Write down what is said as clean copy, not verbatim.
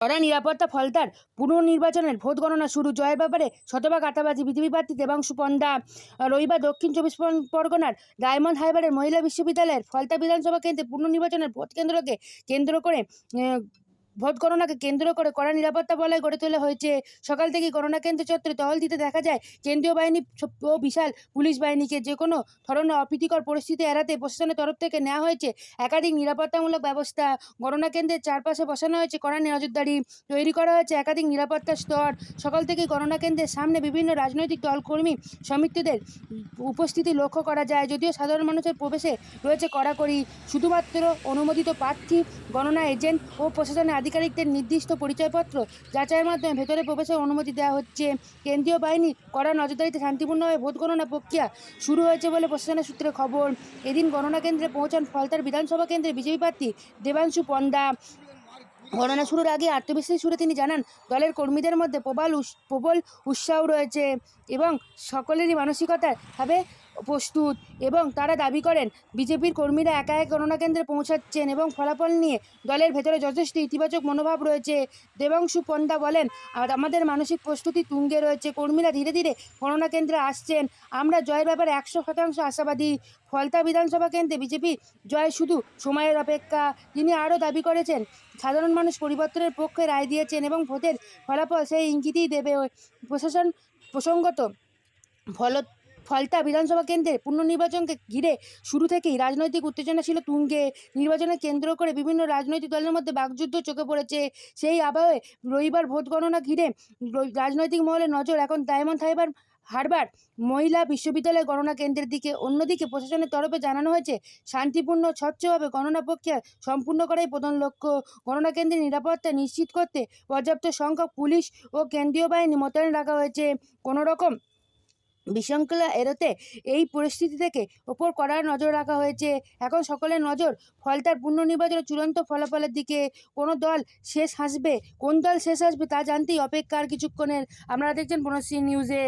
কড়া নিরাপত্তা ফলতার পুনর্নির্বাচনের ভোট গণনা শুরু, জয়ের ব্যাপারে শতভাগ আতাবাজি বিজেপি প্রার্থী দেবাংশু পণ্ডা। রবিবার দক্ষিণ চব্বিশ পরগনার ডায়মন্ড হারবারের মহিলা বিশ্ববিদ্যালয়ের ফলতা বিধানসভা কেন্দ্রে পুনর্নির্বাচনের ভোট কেন্দ্র করে ভোট গণনাকে কেন্দ্র করে কড়া নিরাপত্তা বলয় গড়ে তোলা হয়েছে। সকাল থেকেই গণনা কেন্দ্র চত্বরে টহল দিতে দেখা যায় কেন্দ্রীয় বাহিনী ও বিশাল পুলিশ বাহিনীকে। যে কোনো ধরনের অপ্রীতিকর পরিস্থিতি এড়াতে প্রশাসনের তরফ থেকে নেওয়া হয়েছে একাধিক নিরাপত্তামূলক ব্যবস্থা। গণনা কেন্দ্রের চারপাশে বসানো হয়েছে কড়া নজরদারি, তৈরি করা হয়েছে একাধিক নিরাপত্তার স্তর। সকাল থেকেই গণনা কেন্দ্রের সামনে বিভিন্ন রাজনৈতিক দল, কর্মী, সমর্থকদের উপস্থিতি লক্ষ্য করা যায়। যদিও সাধারণ মানুষের প্রবেশে রয়েছে কড়াকড়ি, শুধুমাত্র অনুমোদিত প্রার্থী, গণনা এজেন্ট ও প্রশাসনের আধিকারিকদের নির্দিষ্ট পরিচয়পত্র যাচাইয়ের মাধ্যমে ভেতরে প্রবেশের অনুমতি দেওয়া হচ্ছে। কেন্দ্রীয় বাহিনী কড়া নজরদারিতে শান্তিপূর্ণভাবে ভোট গণনা প্রক্রিয়া শুরু হয়েছে বলে প্রশাসনের সূত্রে খবর। এদিন গণনা কেন্দ্রে পৌঁছান ফলতার বিধানসভা কেন্দ্রের বিজেপি প্রার্থী দেবাংশু পণ্ডা। গণনা শুরুর আগে আত্মবিশ্বাসী সুরে তিনি জানান, দলের কর্মীদের মধ্যে প্রবল উৎসাহ রয়েছে এবং সকলেরই মানসিকতাভাবে প্রস্তুত, এবং তারা দাবি করেন বিজেপির কর্মীরা একা এক গণনা কেন্দ্রে পৌঁছাচ্ছেন এবং ফলাফল নিয়ে দলের ভেতরে যথেষ্ট ইতিবাচক মনোভাব রয়েছে। দেবাংশু পণ্ডা বলেন, আমাদের মানসিক প্রস্তুতি তুঙ্গে রয়েছে, কর্মীরা ধীরে ধীরে গণনা কেন্দ্রে আসছেন, আমরা জয়ের ব্যাপারে 100% আশাবাদী। ফলতা বিধানসভা কেন্দ্রে বিজেপি জয় শুধু সময়ের অপেক্ষা। তিনি আরও দাবি করেছেন, সাধারণ মানুষ পরিবর্তনের পক্ষে রায় দিয়েছেন এবং ভোটের ফলাফল সেই ইঙ্গিতই দেবে। প্রশাসন প্রসঙ্গত ফলতা বিধানসভা কেন্দ্রের পুনর্নির্বাচনকে ঘিরে শুরু থেকেই রাজনৈতিক উত্তেজনা ছিল তুঙ্গে। নির্বাচনের কেন্দ্র করে বিভিন্ন রাজনৈতিক দলের মধ্যে বাকযুদ্ধ চোখে পড়েছে। সেই আবহে রবিবার ভোট গণনা ঘিরে রাজনৈতিক মহলের নজর এখন ডায়মন্ড হারবার মহিলা বিশ্ববিদ্যালয় গণনা কেন্দ্রের দিকে। অন্যদিকে প্রশাসনের তরফে জানানো হয়েছে, শান্তিপূর্ণ স্বচ্ছভাবে গণনা প্রক্রিয়া সম্পূর্ণ করাই প্রধান লক্ষ্য। গণনা কেন্দ্রের নিরাপত্তা নিশ্চিত করতে পর্যাপ্ত সংখ্যক পুলিশ ও কেন্দ্রীয় বাহিনী মোতায়েন রাখা হয়েছে। কোনো রকম বিশৃঙ্খলা এড়াতে এই পরিস্থিতি থেকে ওপর কড়া নজর রাখা হয়েছে। এখন সকলের নজর ফলতার পুনর্নির্বাচনের চূড়ান্ত ফলাফলের দিকে। কোন দল শেষ আসবে তা জানতেই অপেক্ষার কিছুক্ষণের। আপনারা দেখছেন বনশ্রী নিউজে।